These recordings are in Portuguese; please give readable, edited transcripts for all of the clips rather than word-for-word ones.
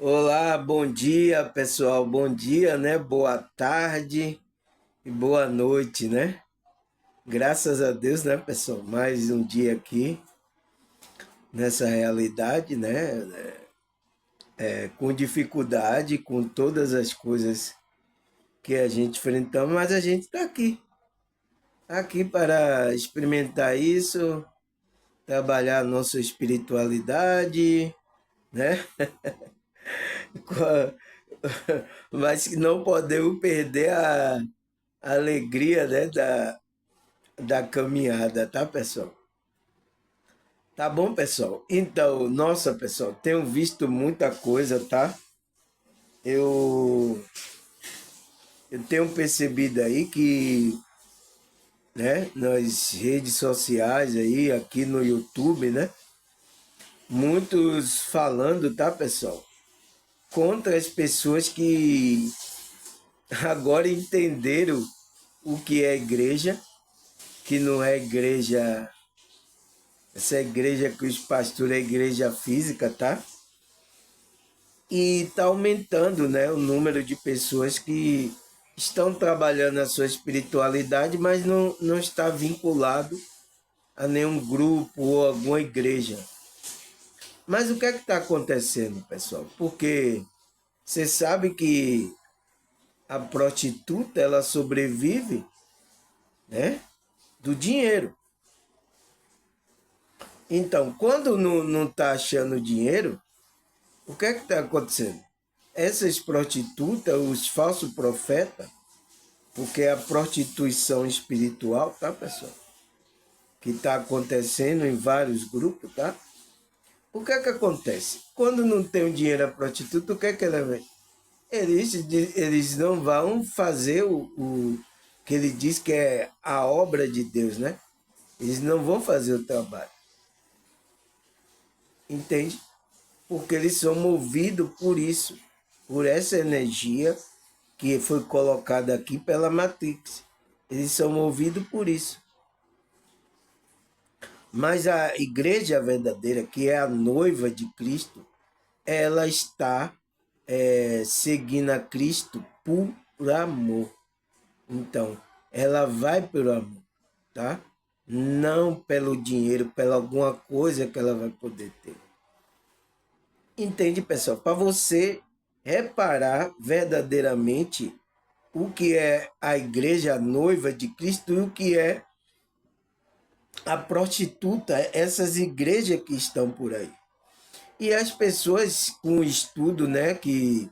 Olá, bom dia, pessoal. Bom dia, né? Boa tarde e boa noite, né? Graças a Deus, né, pessoal? Mais um dia aqui nessa realidade, né? Com dificuldade, com todas as coisas que a gente enfrentamos, mas a gente está aqui para experimentar isso, trabalhar a nossa espiritualidade, né? Mas não podemos perder a alegria, né, da caminhada, tá, pessoal? Tá bom, pessoal? Então, nossa, pessoal, tenho visto muita coisa, tá? Eu, eu tenho percebido aí que, né, nas redes sociais aí, aqui no YouTube, né, muitos falando, tá, pessoal? Contra as pessoas que agora entenderam o que é igreja, que não é igreja, essa igreja que os pastores é igreja física, tá? E está aumentando, né, o número de pessoas que estão trabalhando a sua espiritualidade, mas não está vinculado a nenhum grupo ou alguma igreja. Mas o que é que está acontecendo, pessoal? Porque você sabe que a prostituta ela sobrevive, né, do dinheiro. Então, quando não está achando dinheiro, o que é que está acontecendo? Essas prostitutas, os falsos profetas, porque a prostituição espiritual, tá, pessoal? Que está acontecendo em vários grupos, tá? O que é que acontece? Quando não tem o dinheiro a prostituta, o que é que ela vem? Eles não vão fazer o que ele diz que é a obra de Deus, né? Eles não vão fazer o trabalho. Entende? Porque eles são movidos por isso, por essa energia que foi colocada aqui pela Matrix. Eles são movidos por isso. Mas a igreja verdadeira, que é a noiva de Cristo, ela está seguindo a Cristo por amor. Então, ela vai pelo amor, tá? Não pelo dinheiro, pela alguma coisa que ela vai poder ter. Entende, pessoal? Para você reparar verdadeiramente o que é a igreja a noiva de Cristo e o que é a prostituta, essas igrejas que estão por aí. E as pessoas com o estudo, né, que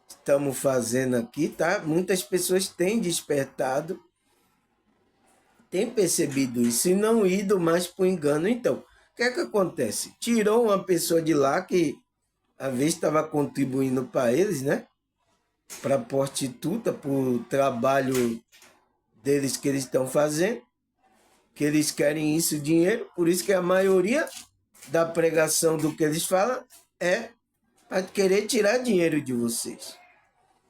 estamos fazendo aqui, tá? Muitas pessoas têm despertado, têm percebido isso e não ido mais para o engano. Então, o que é que acontece? Tirou uma pessoa de lá que às vezes estava contribuindo para eles, né? Para a prostituta, para o trabalho deles que eles estão fazendo, que eles querem isso, dinheiro, por isso que a maioria da pregação do que eles falam é para querer tirar dinheiro de vocês.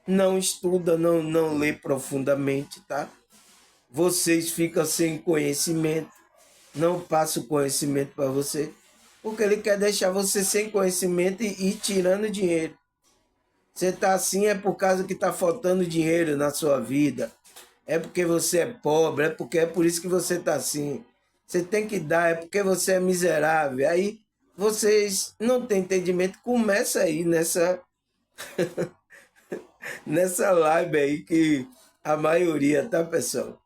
Não estuda, não lê profundamente, tá? Vocês ficam sem conhecimento, não passa o conhecimento para você, porque ele quer deixar você sem conhecimento e ir tirando dinheiro. Você está assim é por causa que está faltando dinheiro na sua vida. É porque você é pobre, é porque é por isso que você está assim. Você tem que dar, é porque você é miserável. Aí vocês não têm entendimento. Começa aí nessa live aí que a maioria, tá, pessoal?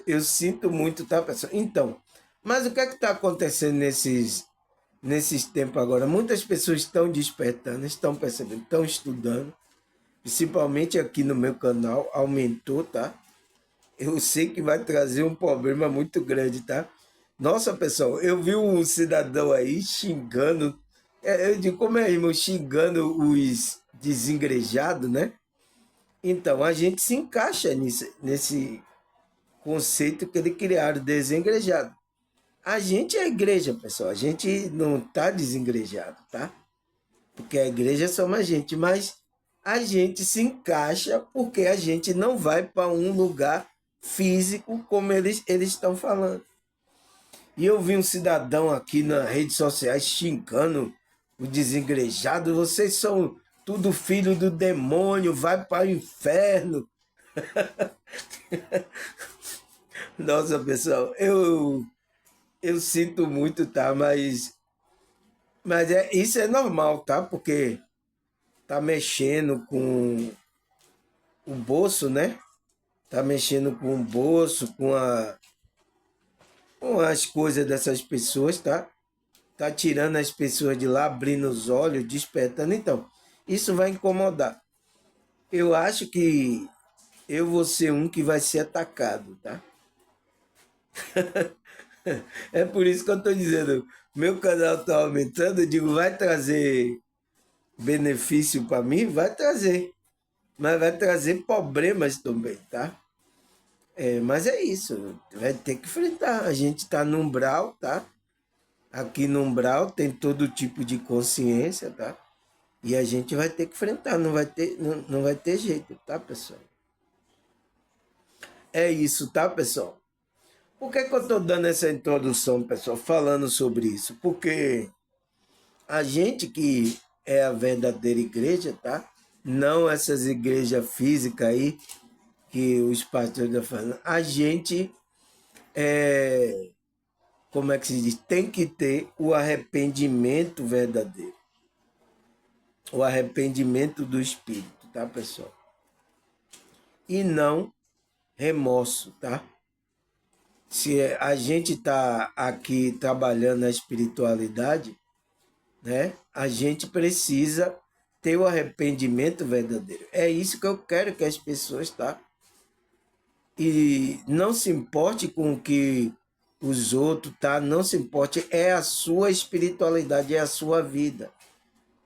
Eu sinto muito, tá, pessoal? Então, mas o que é que está acontecendo nesses tempos agora? Muitas pessoas estão despertando, estão percebendo, estão estudando, principalmente aqui no meu canal, aumentou, tá? Eu sei que vai trazer um problema muito grande, tá? Nossa, pessoal, eu vi um cidadão aí xingando, eu digo, como é, irmão, xingando os desengrejados, né? Então, a gente se encaixa nesse conceito que eles criaram, desengrejado. A gente é a igreja, pessoal, a gente não tá desengrejado, tá? Porque a igreja somos a gente, mas a gente se encaixa porque a gente não vai para um lugar físico como eles estão falando. E eu vi um cidadão aqui nas redes sociais xingando o desengrejado, vocês são tudo filho do demônio, vai para o inferno. Nossa, pessoal, eu sinto muito, tá? Mas isso é normal, tá? Porque tá mexendo com o bolso, né? Tá mexendo com o bolso, com as coisas dessas pessoas, tá? Tá tirando as pessoas de lá, abrindo os olhos, despertando. Então, isso vai incomodar. Eu acho que eu vou ser um que vai ser atacado, tá? É por isso que eu estou dizendo, meu canal está aumentando, eu digo, vai trazer benefício para mim? Vai trazer, mas vai trazer problemas também, tá? Mas é isso, vai ter que enfrentar. A gente está no umbral, tá? Aqui no umbral tem todo tipo de consciência, tá? E a gente vai ter que enfrentar, não vai ter jeito, tá, pessoal? É isso, tá, pessoal? Por que eu estou dando essa introdução, pessoal, falando sobre isso? Porque a gente que é a verdadeira igreja, tá? Não essas igrejas físicas aí que os pastores estão falando. A gente, como é que se diz? Tem que ter o arrependimento verdadeiro. O arrependimento do Espírito, tá, pessoal? E não remorso, tá? Se a gente está aqui trabalhando na espiritualidade, né? A gente precisa ter o arrependimento verdadeiro. É isso que eu quero que as pessoas, tá? E não se importe com o que os outros, tá? Não se importe, é a sua espiritualidade, é a sua vida.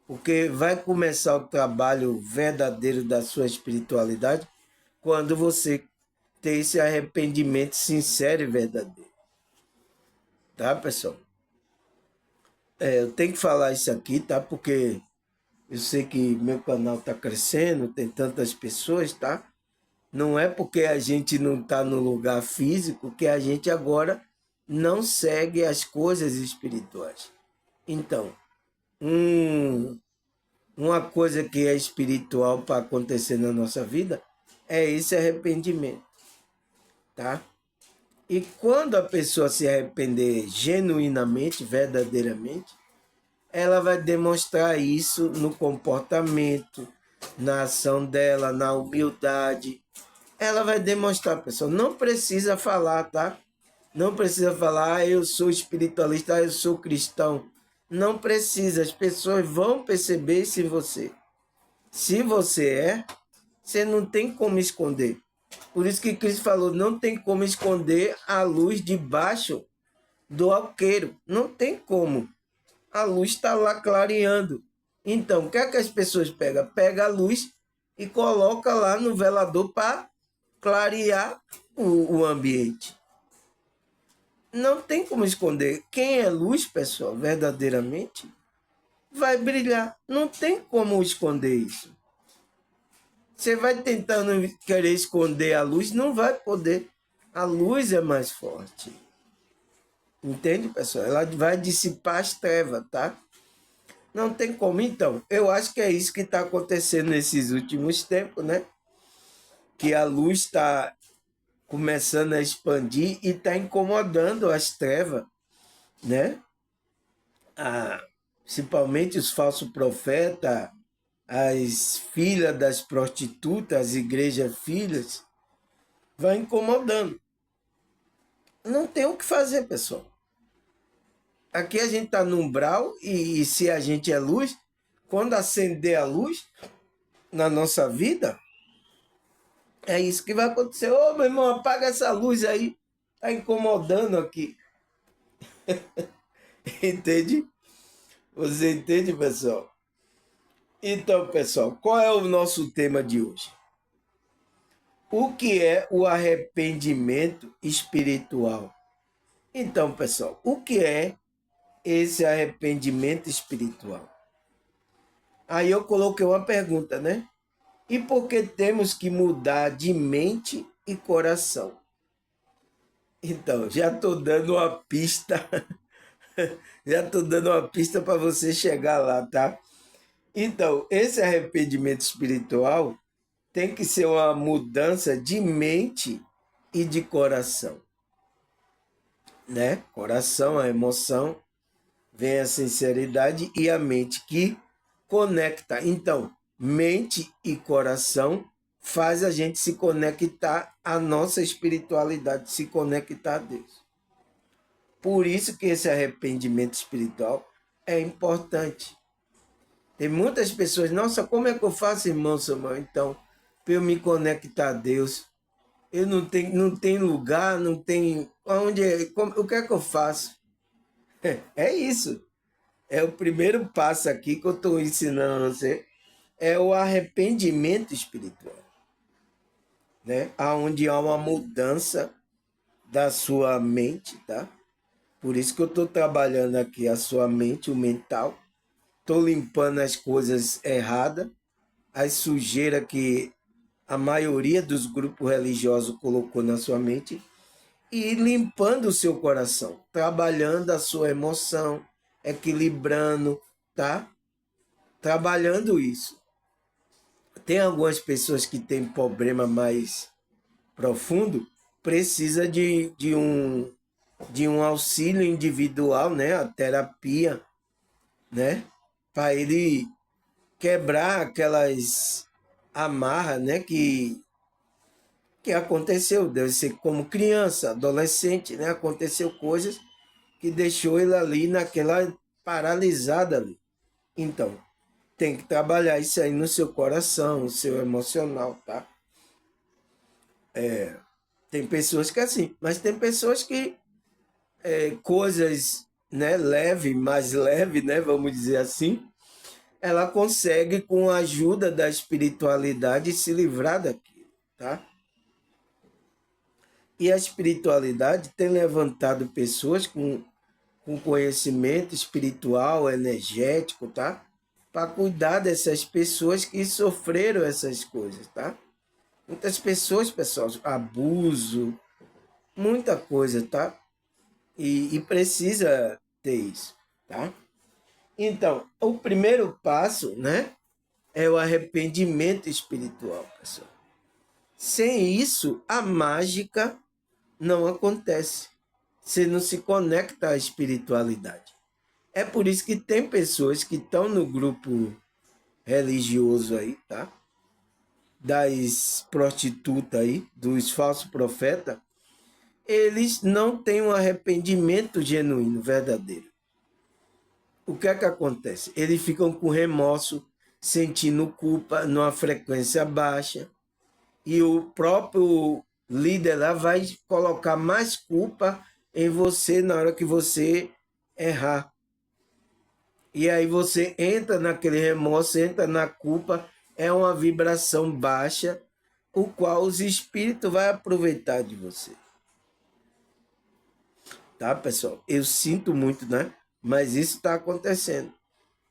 Porque vai começar o trabalho verdadeiro da sua espiritualidade quando você ter esse arrependimento sincero e verdadeiro. Tá, pessoal? Eu tenho que falar isso aqui, tá? Porque eu sei que meu canal está crescendo, tem tantas pessoas, tá? Não é porque a gente não está no lugar físico que a gente agora não segue as coisas espirituais. Então, um, uma coisa que é espiritual para acontecer na nossa vida é esse arrependimento, tá? E quando a pessoa se arrepender genuinamente, verdadeiramente, ela vai demonstrar isso no comportamento, na ação dela, na humildade. Ela vai demonstrar, pessoal. Não precisa falar, tá? Não precisa falar, eu sou espiritualista, eu sou cristão. Não precisa, as pessoas vão perceber se você. Se você você não tem como esconder. Por isso que Cristo falou, não tem como esconder a luz debaixo do alqueiro. Não tem como. A luz está lá clareando. Então, o que é que as pessoas pegam? Pega a luz e coloca lá no velador para clarear o ambiente. Não tem como esconder. Quem é luz, pessoal, verdadeiramente, vai brilhar. Não tem como esconder isso. Você vai tentando querer esconder a luz, não vai poder. A luz é mais forte. Entende, pessoal? Ela vai dissipar as trevas, tá? Não tem como. Então, eu acho que é isso que está acontecendo nesses últimos tempos, né? Que a luz está começando a expandir e está incomodando as trevas, né? Principalmente os falsos profetas, as filhas das prostitutas, as igrejas filhas, vai incomodando. Não tem o que fazer, pessoal. Aqui a gente está no umbral e se a gente é luz, quando acender a luz na nossa vida, é isso que vai acontecer. Ô, meu irmão, apaga essa luz aí. Tá incomodando aqui. Entende? Você entende, pessoal? Então, pessoal, qual é o nosso tema de hoje? O que é o arrependimento espiritual? Então, pessoal, o que é esse arrependimento espiritual? Aí eu coloquei uma pergunta, né? E por que temos que mudar de mente e coração? Então, já estou dando uma pista Já estou dando uma pista para você chegar lá, tá? Então, esse arrependimento espiritual tem que ser uma mudança de mente e de coração, né? Coração, a emoção, vem a sinceridade e a mente que conecta. Então, mente e coração faz a gente se conectar à nossa espiritualidade, se conectar a Deus. Por isso que esse arrependimento espiritual é importante. Tem muitas pessoas, nossa, como é que eu faço, irmão Samuel? Então, para eu me conectar a Deus, eu não tenho lugar, não tem onde, o que é que eu faço? É isso. É o primeiro passo aqui que eu estou ensinando a você, é o arrependimento espiritual, né? Onde há uma mudança da sua mente, tá? Por isso que eu estou trabalhando aqui a sua mente, o mental. Estou limpando as coisas erradas, as sujeiras que a maioria dos grupos religiosos colocou na sua mente e limpando o seu coração, trabalhando a sua emoção, equilibrando, tá? Trabalhando isso. Tem algumas pessoas que têm problema mais profundo, precisa de um auxílio individual, né? A terapia, né? Para ele quebrar aquelas amarras, né? Que aconteceu, deve ser como criança, adolescente, né? Aconteceu coisas que deixou ele ali naquela paralisada ali. Então, tem que trabalhar isso aí no seu coração, no seu emocional, tá? Tem pessoas que é assim, mas tem pessoas que coisas, né, leve, mais leve, né, vamos dizer assim, ela consegue com a ajuda da espiritualidade se livrar daquilo, tá? E a espiritualidade tem levantado pessoas com conhecimento espiritual, energético, tá? Para cuidar dessas pessoas que sofreram essas coisas, tá? Muitas pessoas, pessoal, abuso, muita coisa, tá? E precisa ter isso, tá? Então, o primeiro passo, né, é o arrependimento espiritual, pessoal. Sem isso, a mágica não acontece. Você não se conecta à espiritualidade. É por isso que tem pessoas que estão no grupo religioso aí, tá? Das prostitutas aí, dos falsos profetas, eles não têm um arrependimento genuíno, verdadeiro. O que é que acontece? Eles ficam com remorso, sentindo culpa numa frequência baixa, e o próprio líder lá vai colocar mais culpa em você na hora que você errar. E aí você entra naquele remorso, entra na culpa, é uma vibração baixa, o qual os espíritos vão aproveitar de você. Tá, pessoal? Eu sinto muito, né? Mas isso está acontecendo.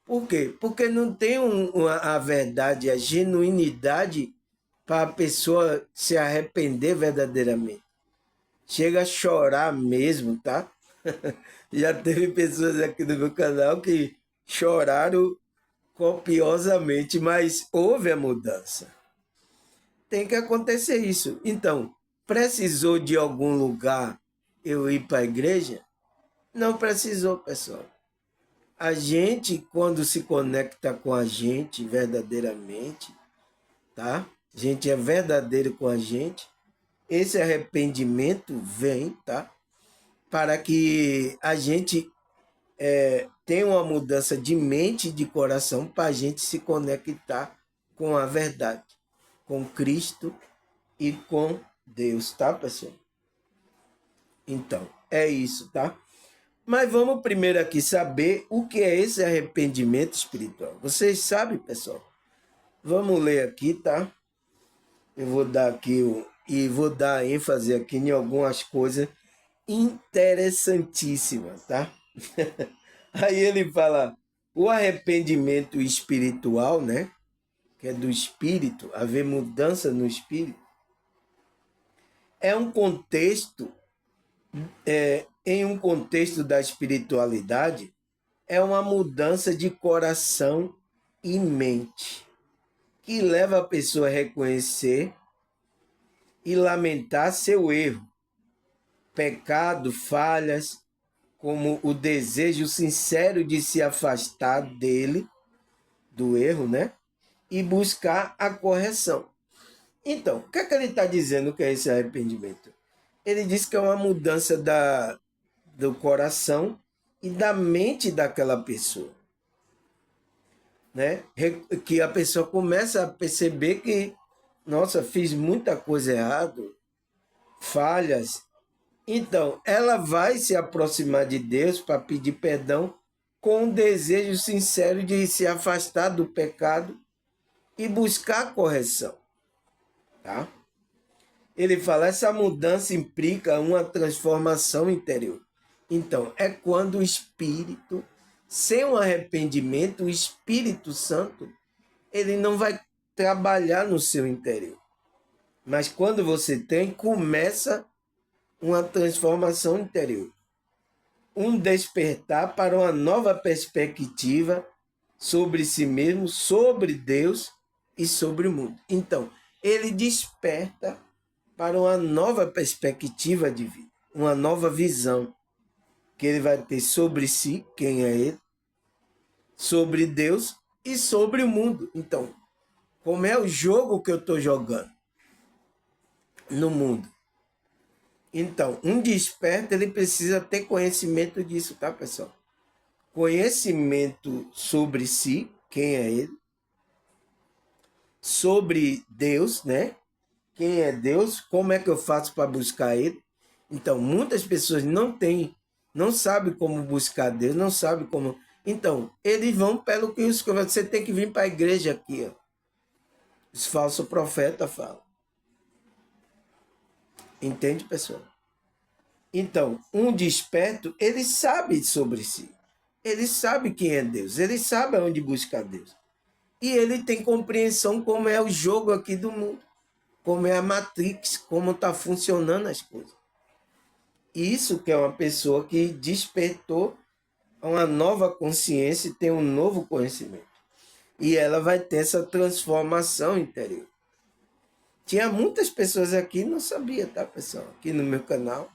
Por quê? Porque não tem a verdade, a genuinidade para a pessoa se arrepender verdadeiramente. Chega a chorar mesmo, tá? Já teve pessoas aqui no meu canal que choraram copiosamente, mas houve a mudança. Tem que acontecer isso. Então, precisou de algum lugar eu ir para a igreja? Não precisou, pessoal. A gente, quando se conecta com a gente verdadeiramente, tá? A gente é verdadeiro com a gente. Esse arrependimento vem, tá? Para que a gente tenha uma mudança de mente e de coração para a gente se conectar com a verdade, com Cristo e com Deus, tá, pessoal? Então, é isso, tá? Mas vamos primeiro aqui saber o que é esse arrependimento espiritual. Vocês sabem, pessoal? Vamos ler aqui, tá? Eu vou dar aqui e vou dar ênfase aqui em algumas coisas interessantíssimas, tá? Aí ele fala, o arrependimento espiritual, né? Que é do espírito, haver mudança no espírito, é um contexto em um contexto da espiritualidade, é uma mudança de coração e mente, que leva a pessoa a reconhecer e lamentar seu erro, pecado, falhas, como o desejo sincero de se afastar dele, do erro, né? E buscar a correção. Então, o que é que ele está dizendo que é esse arrependimento? Ele diz que é uma mudança do coração e da mente daquela pessoa. Né? Que a pessoa começa a perceber que, nossa, fiz muita coisa errada, falhas. Então, ela vai se aproximar de Deus para pedir perdão com um desejo sincero de se afastar do pecado e buscar correção. Tá? Ele fala, essa mudança implica uma transformação interior. Então, é quando o Espírito, sem um arrependimento, o Espírito Santo, ele não vai trabalhar no seu interior. Mas quando você tem, começa uma transformação interior. Um despertar para uma nova perspectiva sobre si mesmo, sobre Deus e sobre o mundo. Então, ele desperta para uma nova perspectiva de vida, uma nova visão que ele vai ter sobre si, quem é ele, sobre Deus e sobre o mundo. Então, como é o jogo que eu estou jogando no mundo? Então, um desperto, ele precisa ter conhecimento disso, tá, pessoal? Conhecimento sobre si, quem é ele, sobre Deus, né? Quem é Deus, como é que eu faço para buscar ele? Então, muitas pessoas não sabem como buscar Deus, não sabem como. Então, eles vão pelo que você tem que vir para a igreja aqui, ó. Os falsos profetas falam. Entende, pessoal? Então, um desperto, ele sabe sobre si. Ele sabe quem é Deus, ele sabe aonde buscar Deus. E ele tem compreensão como é o jogo aqui do mundo, como é a Matrix, como está funcionando as coisas. Isso que é uma pessoa que despertou uma nova consciência e tem um novo conhecimento. E ela vai ter essa transformação interior. Tinha muitas pessoas aqui, não sabia, tá, pessoal? Aqui no meu canal.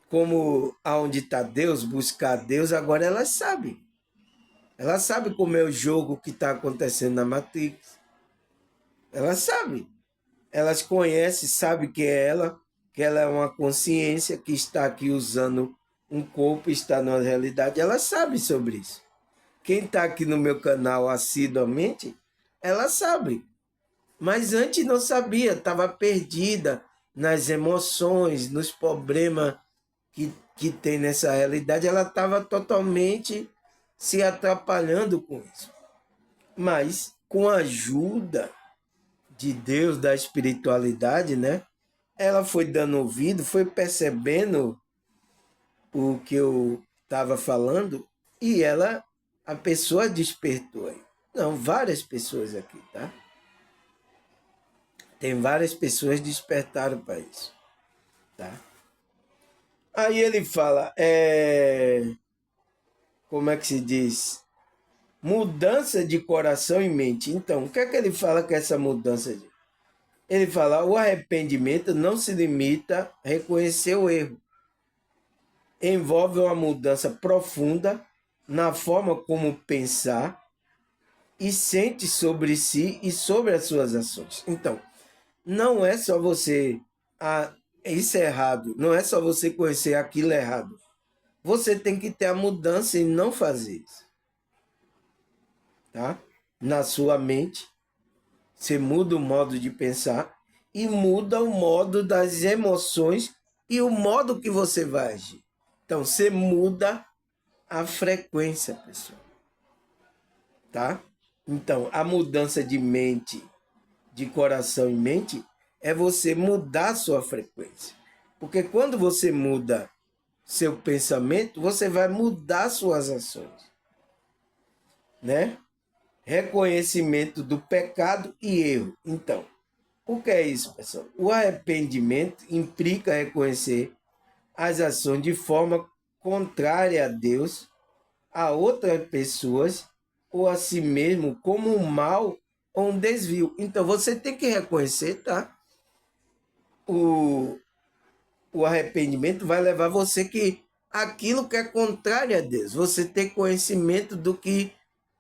Como aonde está Deus, buscar Deus, agora elas sabem. Elas sabem como é o jogo que está acontecendo na Matrix. Elas sabem. Elas conhecem, sabem que ela é uma consciência que está aqui usando um corpo, está numa realidade. Elas sabem sobre isso. Quem está aqui no meu canal assiduamente, ela sabe. Mas antes não sabia, estava perdida nas emoções, nos problemas que tem nessa realidade. Ela estava totalmente se atrapalhando com isso. Mas com a ajuda de Deus, da espiritualidade, né? Ela foi dando ouvido, foi percebendo o que eu estava falando e a pessoa despertou aí. Não, várias pessoas aqui, tá? Tem várias pessoas que despertaram para isso, tá? Aí ele fala, como é que se diz? Mudança de coração e mente. Então, o que é que ele fala com essa mudança? Ele fala, o arrependimento não se limita a reconhecer o erro. Envolve uma mudança profunda na forma como pensar e sente sobre si e sobre as suas ações. Então, não é só você, isso é errado, não é só você conhecer aquilo errado. Você tem que ter a mudança e não fazer isso. Tá? Na sua mente, você muda o modo de pensar e muda o modo das emoções e o modo que você vai agir. Então, você muda a frequência, pessoal. Tá? Então, a mudança de mente, de coração e mente, é você mudar a sua frequência. Porque quando você muda seu pensamento, você vai mudar suas ações. Né? Reconhecimento do pecado e erro. Então, o que é isso, pessoal? O arrependimento implica reconhecer as ações de forma contrária a Deus, a outras pessoas ou a si mesmo como um mal ou um desvio. Então você tem que reconhecer, tá? O arrependimento vai levar você que aquilo que é contrário a Deus, você ter conhecimento do que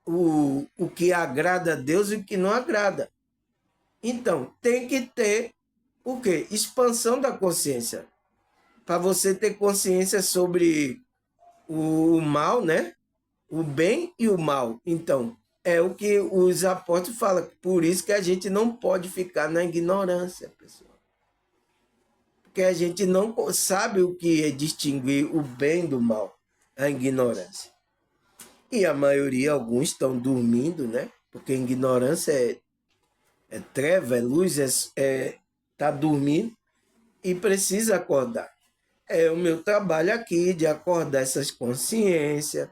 o que agrada a Deus e o que não agrada. Então, tem que ter o quê? Expansão da consciência. Para você ter consciência sobre o mal, né? O bem e o mal. Então, é o que os apóstolos falam. Por isso que a gente não pode ficar na ignorância, pessoal. Porque a gente não sabe o que é distinguir o bem do mal, a ignorância. E a maioria, alguns estão dormindo, né? Porque ignorância é treva, é luz, tá dormindo e precisa acordar. É o meu trabalho aqui de acordar essas consciências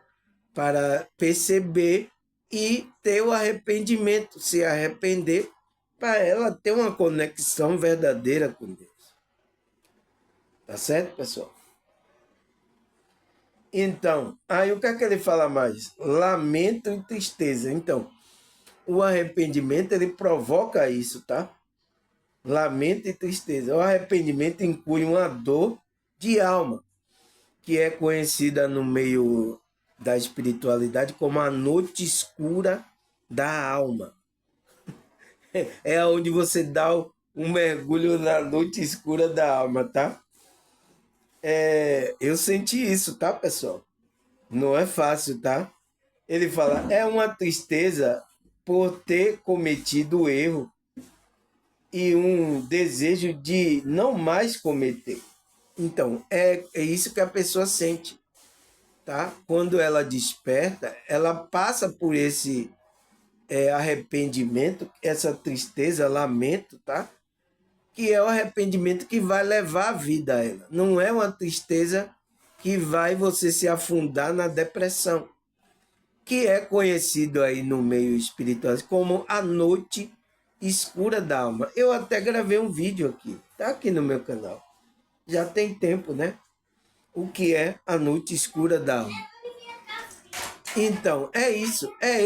para perceber e ter o arrependimento, se arrepender, para ela ter uma conexão verdadeira com Deus. Tá certo, pessoal? Então, aí o que é que ele fala mais? Lamento e tristeza. Então, o arrependimento, ele provoca isso, tá? Lamento e tristeza. O arrependimento inclui uma dor de alma, que é conhecida no meio da espiritualidade como a noite escura da alma. É onde você dá um mergulho na noite escura da alma, tá? Eu senti isso, tá, pessoal? Não é fácil, tá? Ele fala, é uma tristeza por ter cometido erro e um desejo de não mais cometer. Então, é isso que a pessoa sente, tá? Quando ela desperta, ela passa por esse arrependimento, essa tristeza, lamento, tá? Que é o arrependimento que vai levar a vida a ela. Não é uma tristeza que vai você se afundar na depressão, que é conhecido aí no meio espiritual como a noite escura da alma. Eu até gravei um vídeo aqui, tá aqui no meu canal. Já tem tempo, né? O que é a noite escura da alma. Então, é isso, é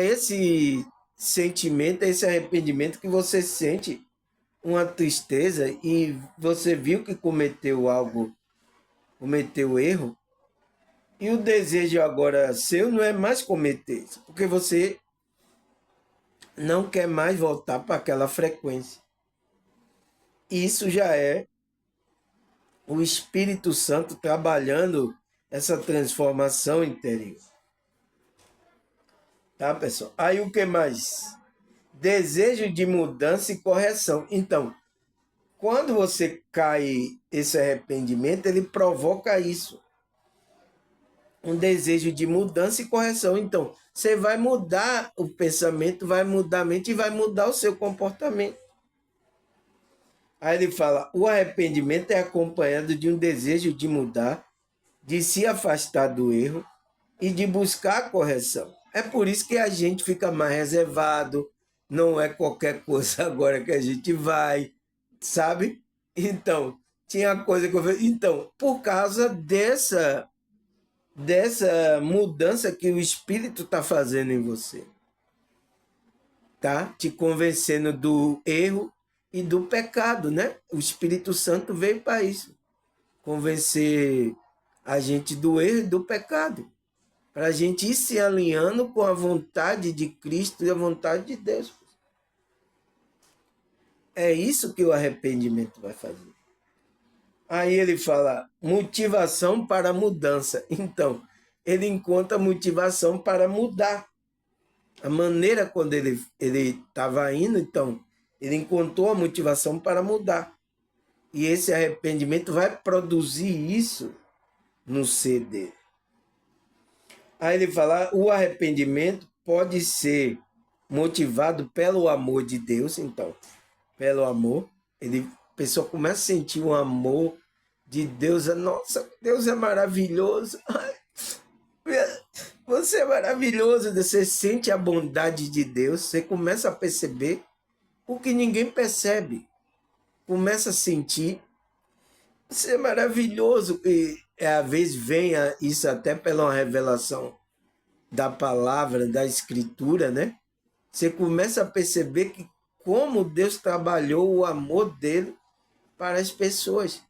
esse sentimento, é esse arrependimento que você sente uma tristeza e você viu que cometeu algo, cometeu erro, e o desejo agora seu não é mais cometer isso, porque você não quer mais voltar para aquela frequência. Isso já é o Espírito Santo trabalhando essa transformação interior. Tá, pessoal? Aí o que mais? Desejo de mudança e correção. Então, quando você cai esse arrependimento, ele provoca isso. Um desejo de mudança e correção. Então, você vai mudar o pensamento, vai mudar a mente e vai mudar o seu comportamento. Aí ele fala, o arrependimento é acompanhado de um desejo de mudar, de se afastar do erro e de buscar a correção. É por isso que a gente fica mais reservado, não é qualquer coisa agora que a gente vai, sabe? Então, tinha coisa que eu falei, então, por causa dessa mudança que o Espírito está fazendo em você, tá? Te convencendo do erro e do pecado, né? O Espírito Santo veio para isso, convencer a gente do erro e do pecado, para a gente ir se alinhando com a vontade de Cristo e a vontade de Deus. É isso que o arrependimento vai fazer. Aí ele fala motivação para mudança. Então, ele encontra motivação para mudar. A maneira quando ele estava indo, então, ele encontrou a motivação para mudar. E esse arrependimento vai produzir isso no ser dele. Aí ele fala, o arrependimento pode ser motivado pelo amor de Deus, então, pelo amor, a pessoa começa a sentir um amor de Deus. Nossa, Deus é maravilhoso. Ai, você é maravilhoso, você sente a bondade de Deus, você começa a perceber o que ninguém percebe. Começa a sentir Isso é maravilhoso. E às vezes isso até pela revelação da palavra, da escritura, né? Você começa a perceber que como Deus trabalhou o amor dele para as pessoas.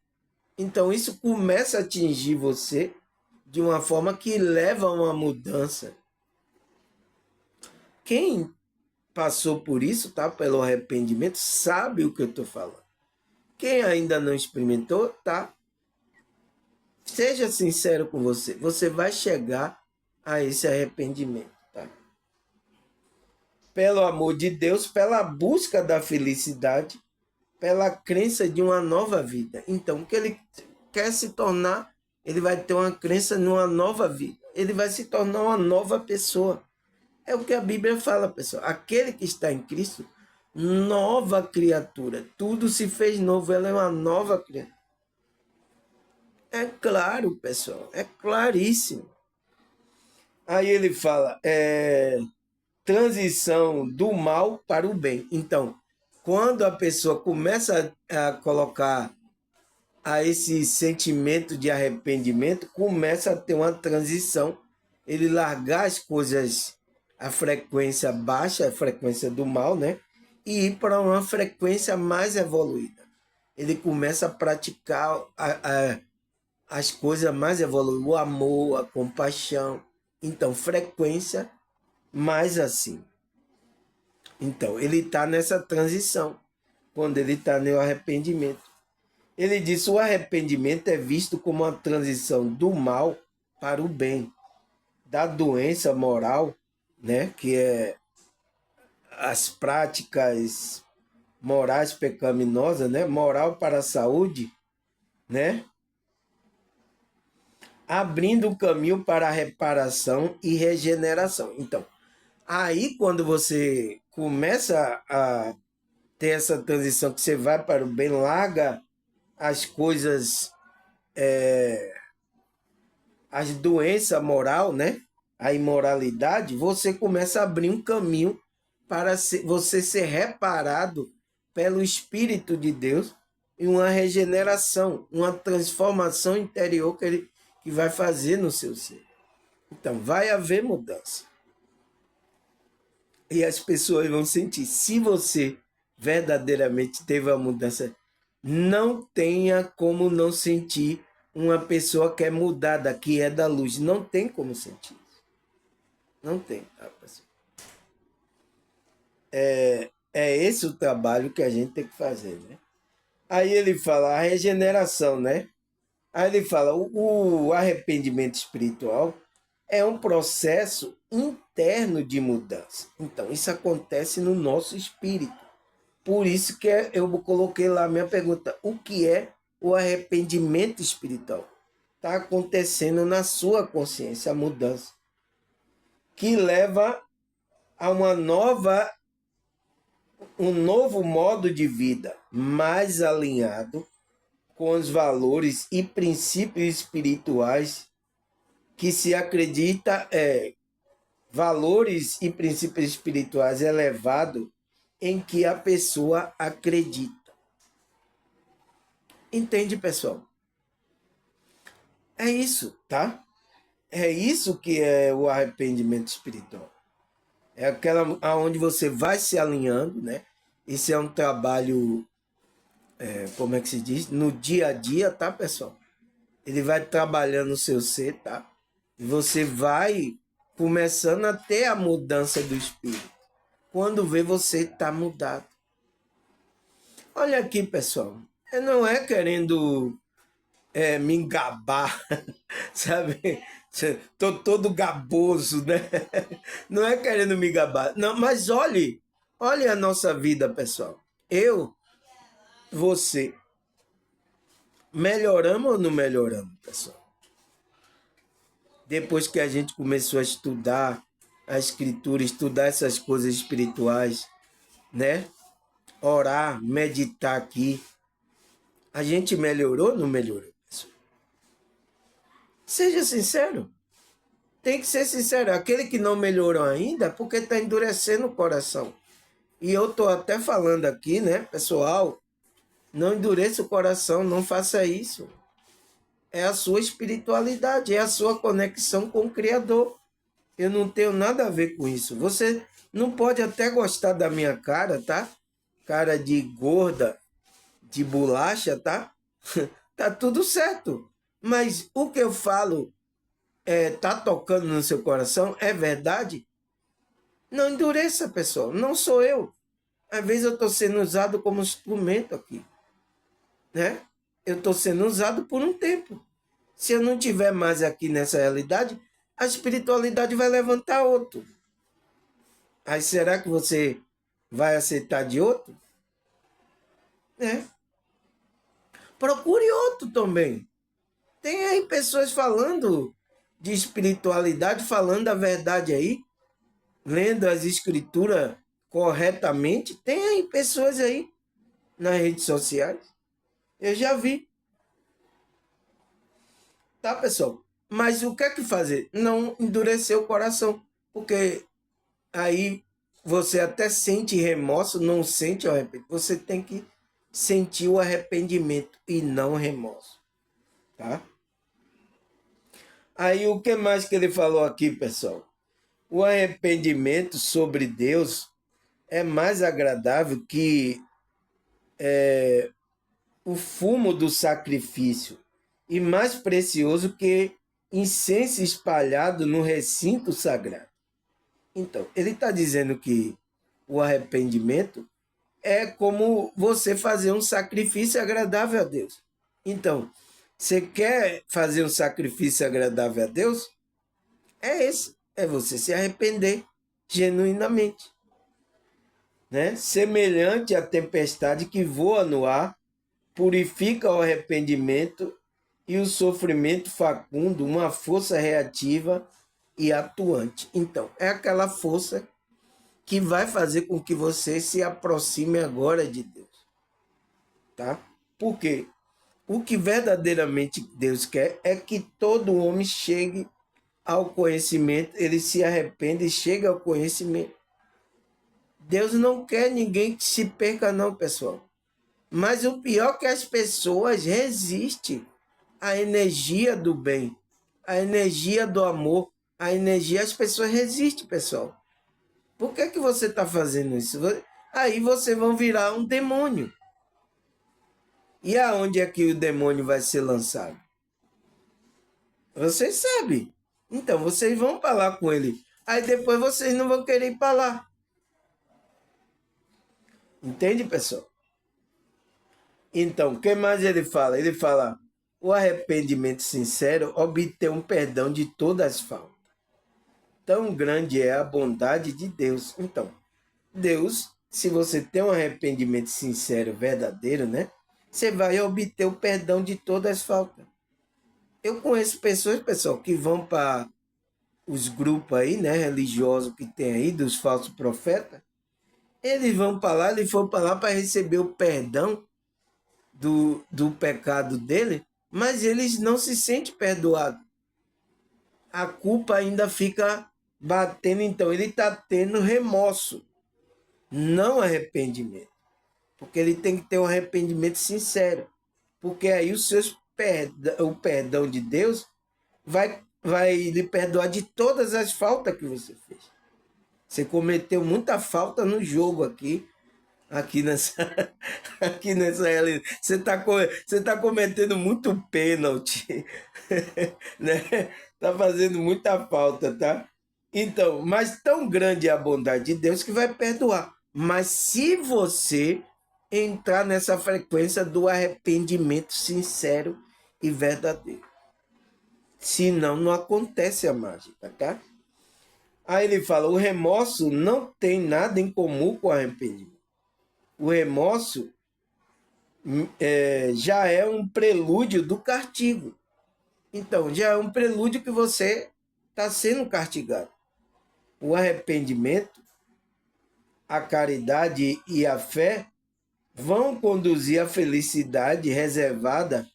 Então isso começa a atingir você de uma forma que leva a uma mudança. Quem passou por isso, tá? Pelo arrependimento, sabe o que eu estou falando. Quem ainda não experimentou, tá? Seja sincero com você. Você vai chegar a esse arrependimento, tá? Pelo amor de Deus, pela busca da felicidade, pela crença de uma nova vida. Então, o que ele quer se tornar, ele vai ter uma crença numa nova vida. Ele vai se tornar uma nova pessoa. É o que a Bíblia fala, pessoal. Aquele que está em Cristo, nova criatura. Tudo se fez novo. Ela é uma nova criatura. É claro, pessoal. É claríssimo. Aí ele fala, transição do mal para o bem. Então, quando a pessoa começa a colocar a esse sentimento de arrependimento, começa a ter uma transição, ele largar as coisas, a frequência baixa, a frequência do mal, né? E ir para uma frequência mais evoluída. Ele começa a praticar as coisas mais evoluídas, o amor, a compaixão. Então, frequência mais assim. Então, ele está nessa transição, quando ele está no arrependimento. Ele diz: o arrependimento é visto como uma transição do mal para o bem, da doença moral, né, que é as práticas morais pecaminosas, né, moral para a saúde, né, abrindo o caminho para a reparação e regeneração. Então, aí quando você começa a ter essa transição que você vai para o bem, larga as coisas, as doenças moral, né? A imoralidade, você começa a abrir um caminho para você ser reparado pelo Espírito de Deus e uma regeneração, uma transformação interior que vai fazer no seu ser. Então, vai haver mudança. E as pessoas vão sentir. Se você verdadeiramente teve a mudança, não tenha como não sentir uma pessoa que é mudada, que é da luz. Não tem como sentir isso. Não tem, tá, pessoal? É esse o trabalho que a gente tem que fazer, né? Aí ele fala a regeneração, né? Aí ele fala o arrependimento espiritual é um processo interno de mudança. Então, isso acontece no nosso espírito. Por isso que eu coloquei lá a minha pergunta: o que é o arrependimento espiritual? Está acontecendo na sua consciência a mudança, que leva a um novo modo de vida mais alinhado com os valores e princípios espirituais que se acredita valores e princípios espirituais elevados em que a pessoa acredita. Entende, pessoal? É isso, tá? É isso que é o arrependimento espiritual. É aquela aonde você vai se alinhando, né? Isso é um trabalho, como é que se diz? No dia a dia, tá, pessoal? Ele vai trabalhando o seu ser, tá? E você vai começando a ter a mudança do espírito. Quando vê, você tá mudado. Olha aqui, pessoal. Não é querendo me engabar, sabe? Tô todo gaboso, né? Não é querendo me gabar. Não, mas olhe a nossa vida, pessoal. Eu, você, melhoramos ou não melhoramos, pessoal? Depois que a gente começou a estudar a escritura, estudar essas coisas espirituais, né? Orar, meditar aqui, a gente melhorou ou não melhorou, pessoal? Seja sincero. Tem que ser sincero. Aquele que não melhorou ainda, porque está endurecendo o coração. E eu estou até falando aqui, né, pessoal, Não endureça o coração, não faça isso. É a sua espiritualidade, é a sua conexão com o Criador. Eu não tenho nada a ver com isso. Você não pode até gostar da minha cara, tá? Cara de gorda, de bolacha, tá? Tá tudo certo. Mas o que eu falo tá tocando no seu coração, é verdade? Não endureça, pessoal. Não sou eu. Às vezes eu estou sendo usado como instrumento aqui, né? Eu estou sendo usado por um tempo. Se eu não tiver mais aqui nessa realidade, a espiritualidade vai levantar outro. Aí será que você vai aceitar de outro? É. Procure outro também. Tem aí pessoas falando de espiritualidade, falando a verdade aí, lendo as escrituras corretamente. Tem aí pessoas aí nas redes sociais. Eu já vi, tá, pessoal? Mas o que é que fazer? Não endurecer o coração, porque aí você até sente remorso, não sente o arrependimento. Você tem que sentir o arrependimento e não remorso, tá? Aí o que mais que ele falou aqui, pessoal? O arrependimento sobre Deus é mais agradável que o fumo do sacrifício e mais precioso que incenso espalhado no recinto sagrado. Então, ele está dizendo que o arrependimento é como você fazer um sacrifício agradável a Deus. Então, você quer fazer um sacrifício agradável a Deus? É esse, é você se arrepender genuinamente, né? Semelhante à tempestade que voa no ar, purifica o arrependimento e o sofrimento facundo, uma força reativa e atuante. Então, é aquela força que vai fazer com que você se aproxime agora de Deus, tá? Porque o que verdadeiramente Deus quer é que todo homem chegue ao conhecimento, ele se arrependa e chegue ao conhecimento. Deus não quer ninguém que se perca não, pessoal. Mas o pior é que as pessoas resistem à energia do bem, à energia do amor, à energia, as pessoas resistem, pessoal. Por que que você está fazendo isso? Aí vocês vão virar um demônio. E aonde é que o demônio vai ser lançado? Vocês sabem. Então, vocês vão para lá com ele. Aí depois vocês não vão querer ir para lá. Entende, pessoal? Então, o que mais ele fala? Ele fala, o arrependimento sincero obtém um perdão de todas as faltas. Tão grande é a bondade de Deus. Então, Deus, se você tem um arrependimento sincero, verdadeiro, né? Você vai obter o perdão de todas as faltas. Eu conheço pessoas, pessoal, que vão para os grupos aí, né, religiosos que tem aí, dos falsos profetas. Eles vão para lá, eles foram para lá para receber o perdão do pecado dele, mas eles não se sentem perdoados. A culpa ainda fica batendo, então ele está tendo remorso, não arrependimento. Porque ele tem que ter um arrependimento sincero. Porque aí o perdão de Deus vai lhe perdoar de todas as faltas que você fez. Você cometeu muita falta no jogo aqui nessa, aqui nessa realidade. Você tá cometendo muito pênalti, né? Tá fazendo muita falta, tá? Então, mas tão grande é a bondade de Deus que vai perdoar. Mas se você entrar nessa frequência do arrependimento sincero e verdadeiro. Senão, não acontece a mágica, tá? Aí ele fala, o remorso não tem nada em comum com o arrependimento. O remorso já é um prelúdio do castigo. Então, já é um prelúdio que você está sendo castigado. O arrependimento, a caridade e a fé vão conduzir à felicidade reservada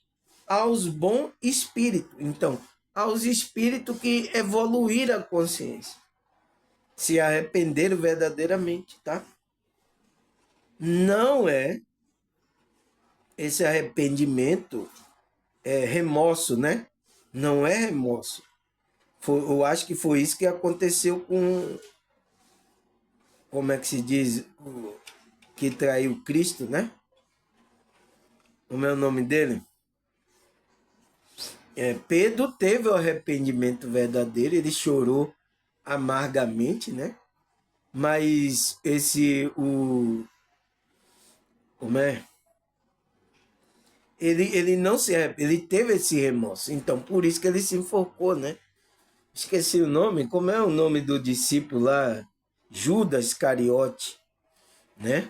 aos bons espíritos. Então, aos espíritos que evoluíram a consciência, se arrependeram verdadeiramente, tá? Não é esse arrependimento é remorso, né? Não é remorso. Eu acho que foi isso que aconteceu com, como é que se diz, que traiu Cristo, né? Como é o nome dele? Pedro teve o arrependimento verdadeiro, ele chorou amargamente, né? Mas como é? Ele não se, ele teve esse remorso, então por isso que ele se enforcou, né? Esqueci o nome, como é o nome do discípulo lá? Judas Iscariote, né?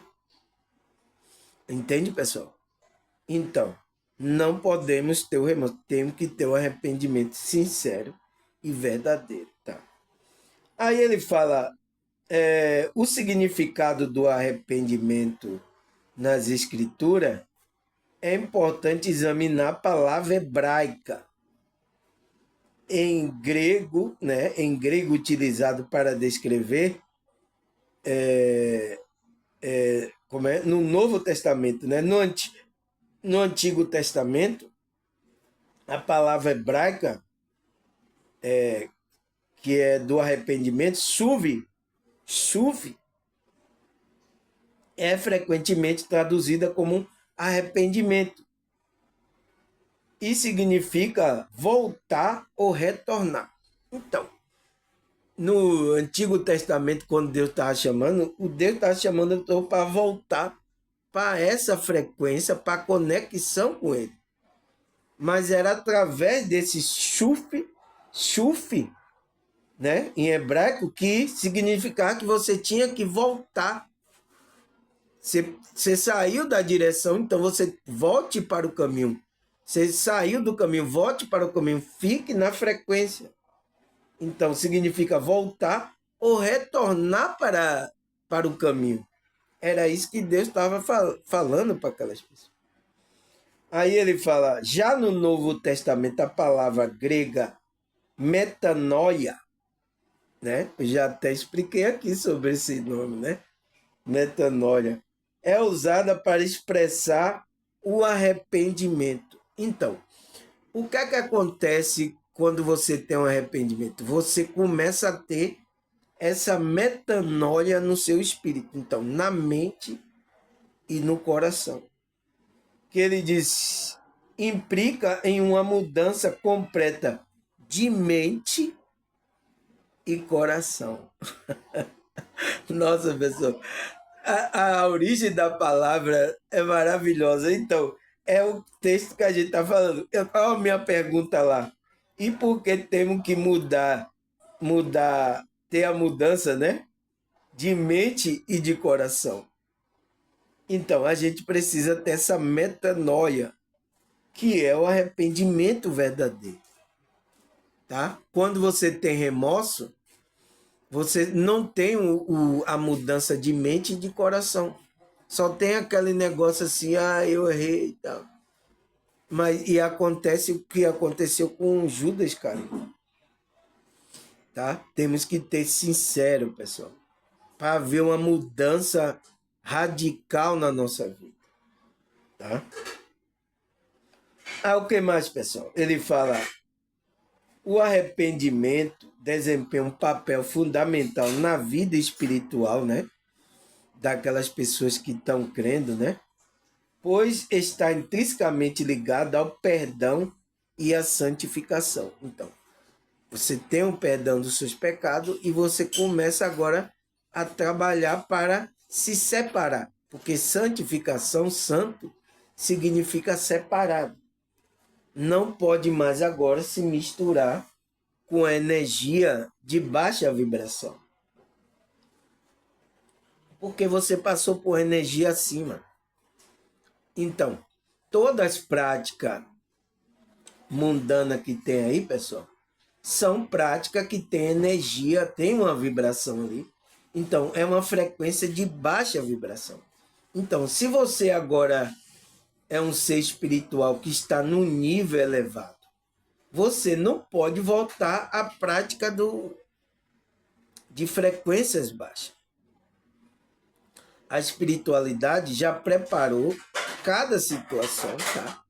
Entende, pessoal? Então, não podemos ter o remorso, temos que ter o arrependimento sincero e verdadeiro, tá? Aí ele fala, o significado do arrependimento nas escrituras, é importante examinar a palavra hebraica em grego, né? Em grego utilizado para descrever como é no Novo Testamento, né? No Antigo Testamento, a palavra hebraica que é do arrependimento, suv, é frequentemente traduzida como arrependimento e significa voltar ou retornar. Então, no Antigo Testamento, quando Deus estava chamando, o Deus estava chamando para voltar para essa frequência, para conexão com Ele. Mas era através desse shuf, né, em hebraico, que significava que você tinha que voltar. Você saiu da direção, então você volte para o caminho. Você saiu do caminho, volte para o caminho, fique na frequência. Então, significa voltar ou retornar para o caminho. Era isso que Deus estava falando para aquelas pessoas. Aí ele fala, já no Novo Testamento, a palavra grega metanoia, né? Eu já até expliquei aqui sobre esse nome, né? Metanoia. É usada para expressar o arrependimento. Então, o que é que acontece quando você tem um arrependimento? Você começa a ter essa metanoia no seu espírito, então, na mente e no coração. Que ele diz, implica em uma mudança completa de mente e coração. Nossa, pessoal, a origem da palavra é maravilhosa. Então, é o texto que a gente está falando. Olha a minha pergunta lá. E por que temos que ter a mudança, né? De mente e de coração. Então, a gente precisa ter essa metanoia, que é o arrependimento verdadeiro. Tá? Quando você tem remorso, você não tem a mudança de mente e de coração. Só tem aquele negócio assim, eu errei e tal. E acontece o que aconteceu com Judas, cara. Tá? Temos que ter sincero, pessoal, para ver uma mudança radical na nossa vida. Tá? O que mais, pessoal? Ele fala, o arrependimento desempenha um papel fundamental na vida espiritual, né? Daquelas pessoas que estão crendo, né? Pois está intrinsecamente ligado ao perdão e à santificação. Então, você tem o perdão dos seus pecados e você começa agora a trabalhar para se separar, porque santificação, santo, significa separado. Não pode mais agora se misturar com a energia de baixa vibração. Porque você passou por energia acima. Então, todas as práticas mundanas que tem aí, pessoal, são práticas que têm energia, tem uma vibração ali. Então, é uma frequência de baixa vibração. Então, se você agora é um ser espiritual que está num nível elevado, você não pode voltar à prática de frequências baixas. A espiritualidade já preparou cada situação, tá?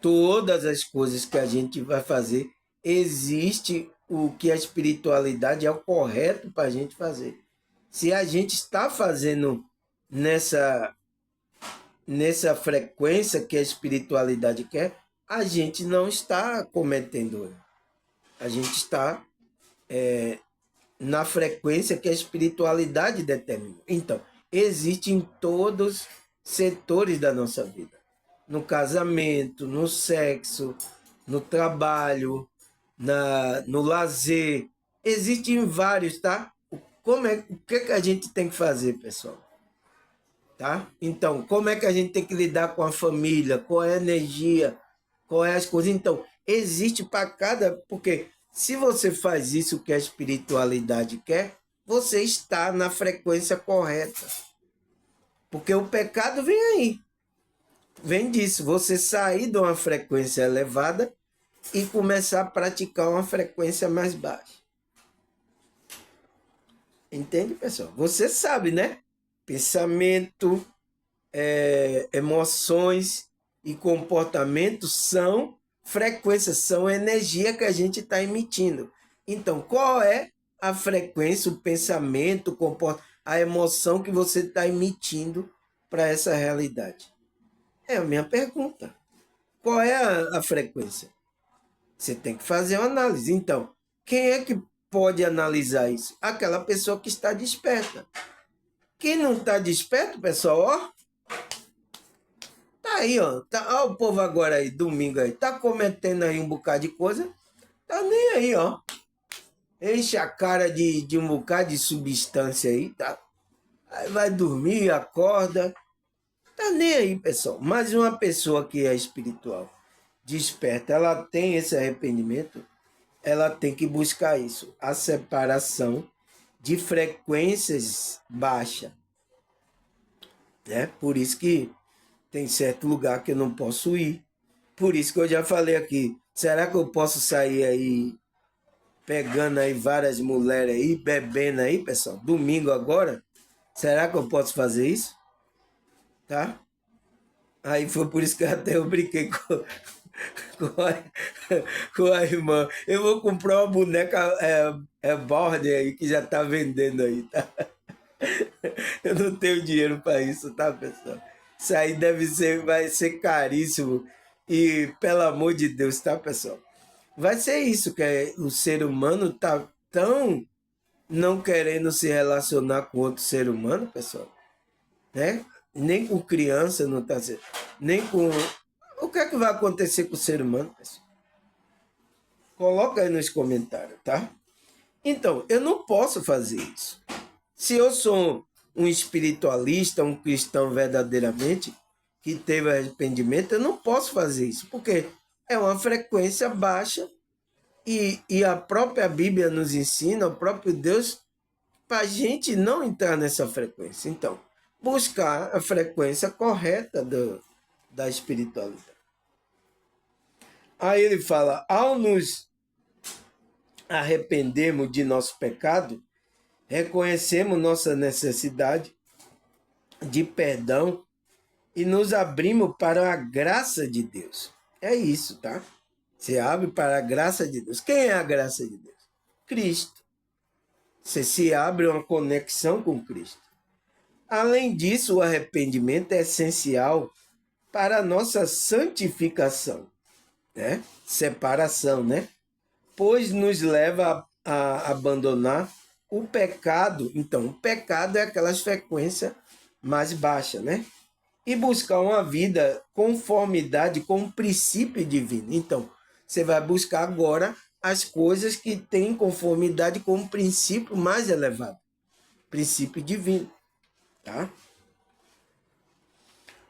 Todas as coisas que a gente vai fazer, existe o que a espiritualidade é o correto para a gente fazer. Se a gente está fazendo nessa frequência que a espiritualidade quer, a gente não está cometendo erro. A gente está na frequência que a espiritualidade determina. Então, existe em todos os setores da nossa vida. No casamento, no sexo, no trabalho, no lazer. Existem vários, tá? O que a gente tem que fazer, pessoal? Tá? Então, como é que a gente tem que lidar com a família, com a energia, qual é as coisas? Então, existe para cada... Porque se você faz isso que a espiritualidade quer, você está na frequência correta. Porque o pecado vem aí. Vem disso, você sair de uma frequência elevada e começar a praticar uma frequência mais baixa. Entende, pessoal? Você sabe, né? Pensamento, emoções e comportamentos são frequências, são energia que a gente está emitindo. Então, qual é a frequência, o pensamento, a emoção que você está emitindo para essa realidade? É a minha pergunta. Qual é a frequência? Você tem que fazer uma análise. Então, quem é que pode analisar isso? Aquela pessoa que está desperta. Quem não está desperto, pessoal, ó, tá aí, ó. Ó o povo agora aí, domingo aí, tá cometendo aí um bocado de coisa, tá nem aí, ó. Enche a cara de um bocado de substância aí, tá? Aí vai dormir, acorda. Tá nem aí, pessoal. Mas uma pessoa que é espiritual, desperta, ela tem esse arrependimento, ela tem que buscar isso, a separação de frequências baixas, né? Por isso que tem certo lugar que eu não posso ir. Por isso que eu já falei aqui, será que eu posso sair aí pegando aí várias mulheres aí, bebendo aí, pessoal? Domingo agora? Será que eu posso fazer isso? Tá? Aí foi por isso que até eu brinquei com, a, com a irmã. Eu vou comprar uma boneca border aí que já tá vendendo aí, tá? Eu não tenho dinheiro para isso, tá, pessoal? Isso aí vai ser caríssimo. E, pelo amor de Deus, tá, pessoal? Vai ser isso, que o ser humano tá tão não querendo se relacionar com outro ser humano, pessoal, né? Nem com criança não tá sendo, nem com... O que é que vai acontecer com o ser humano, pessoal? Coloca aí nos comentários, tá? Então, eu não posso fazer isso. Se eu sou um espiritualista, um cristão verdadeiramente, que teve arrependimento, eu não posso fazer isso, porque é uma frequência baixa e a própria Bíblia nos ensina, o próprio Deus, para a gente não entrar nessa frequência. Então, buscar a frequência correta da espiritualidade. Aí ele fala, ao nos arrependermos de nosso pecado, reconhecemos nossa necessidade de perdão e nos abrimos para a graça de Deus. É isso, tá? Você abre para a graça de Deus. Quem é a graça de Deus? Cristo. Você se abre uma conexão com Cristo. Além disso, o arrependimento é essencial para a nossa santificação, né? Separação, né? Pois nos leva a abandonar o pecado. Então, o pecado é aquelas frequências mais baixas, né? E buscar uma vida conformidade com o princípio divino. Então, você vai buscar agora as coisas que têm conformidade com o princípio mais elevado, princípio divino, tá?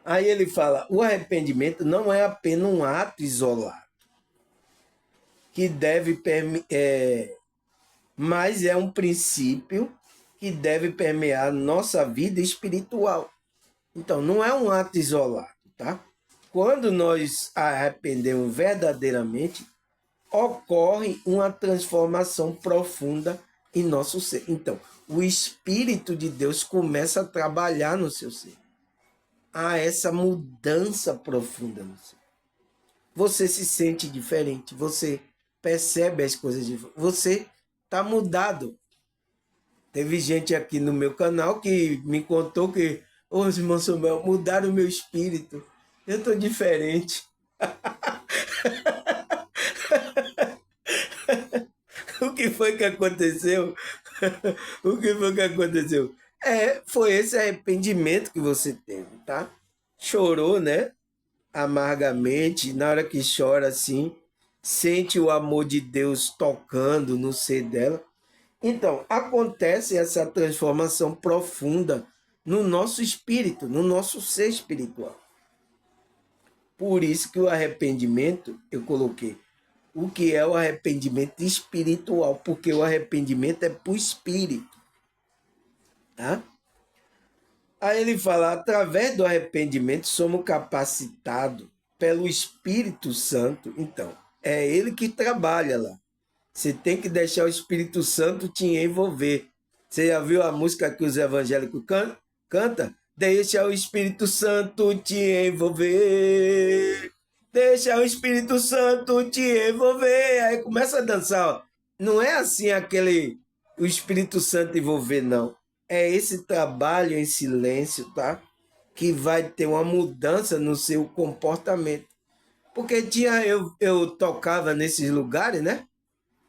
Aí ele fala, o arrependimento não é apenas um ato isolado, que deve mas é um princípio que deve permear nossa vida espiritual. Então, não é um ato isolado, tá? Quando nós arrependemos verdadeiramente, ocorre uma transformação profunda em nosso ser. Então, o Espírito de Deus começa a trabalhar no seu ser. há essa mudança profunda no ser. Você se sente diferente, você percebe as coisas diferentes, você está mudado. Teve gente aqui no meu canal que me contou que, ô irmão Samuel, mudaram o meu espírito, eu estou diferente. O que foi que aconteceu? O que foi que aconteceu? Foi esse arrependimento que você teve, tá? Chorou, né? Amargamente, na hora que chora assim, sente o amor de Deus tocando no ser dela. Então, acontece essa transformação profunda no nosso espírito, no nosso ser espiritual. Por isso que o arrependimento, eu coloquei, o que é o arrependimento espiritual, porque o arrependimento é para o espírito, tá? Aí ele fala, através do arrependimento somos capacitados pelo Espírito Santo. Então, é ele que trabalha lá. Você tem que deixar o Espírito Santo te envolver. Você já viu a música que os evangélicos canta? Deixa o Espírito Santo te envolver. Deixa o Espírito Santo te envolver. Aí começa a dançar. Ó. Não é assim o Espírito Santo envolver, não. É esse trabalho em silêncio, tá? Que vai ter uma mudança no seu comportamento. Porque eu tocava nesses lugares, né?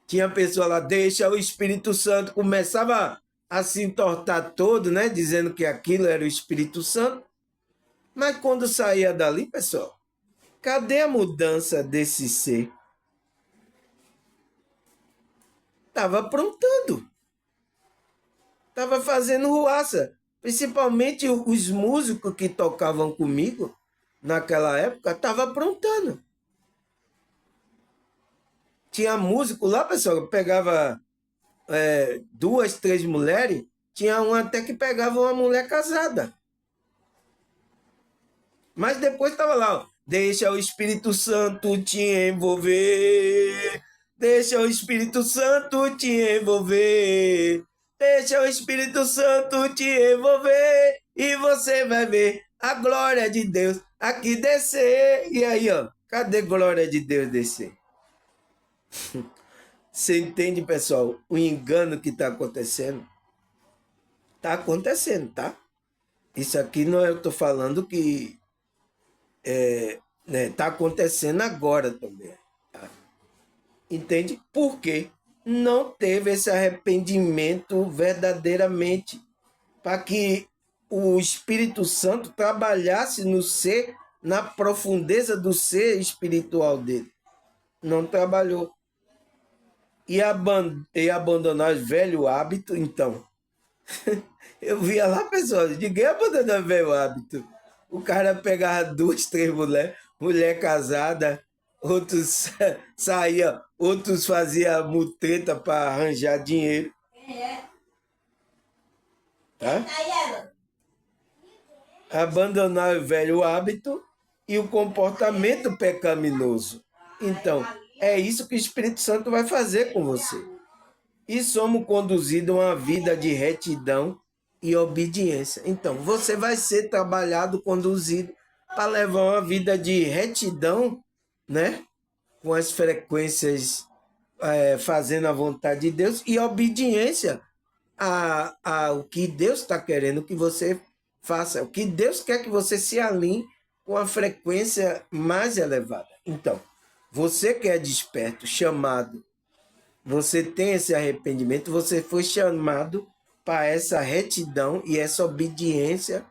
Tinha pessoa lá, deixa o Espírito Santo, começava a se entortar todo, né? Dizendo que aquilo era o Espírito Santo. Mas quando saía dali, pessoal, cadê a mudança desse ser? Estava aprontando. Estava fazendo ruaça. Principalmente os músicos que tocavam comigo naquela época, estavam aprontando. Tinha músico lá, pessoal, que pegava 2, 3 mulheres, tinha um até que pegava uma mulher casada. Mas depois estava lá, ó, deixa o Espírito Santo te envolver, deixa o Espírito Santo te envolver, deixa o Espírito Santo te envolver e você vai ver a glória de Deus aqui descer. E aí, ó, cadê a glória de Deus descer? Você entende, pessoal, o engano que está acontecendo? Está acontecendo, tá? Isso aqui não é eu estou falando que está acontecendo agora também. Tá? Entende? Por quê? Não teve esse arrependimento verdadeiramente para que o Espírito Santo trabalhasse no ser, na profundeza do ser espiritual dele. Não trabalhou. E abandonar o velho hábito, então. Eu via lá, pessoal, ninguém abandonou o velho hábito. O cara pegava 2, 3 mulheres, mulher casada, outros saía, outros faziam mutreta para arranjar dinheiro. Tá? Abandonar o velho hábito e o comportamento pecaminoso. Então, é isso que o Espírito Santo vai fazer com você. E somos conduzidos a uma vida de retidão e obediência. Então, você vai ser trabalhado, conduzido para levar uma vida de retidão, né? Com as frequências fazendo a vontade de Deus e obediência ao que Deus está querendo que você faça. O que Deus quer que você se alinhe com a frequência mais elevada. Então, você que é desperto, chamado, você tem esse arrependimento, você foi chamado para essa retidão e essa obediência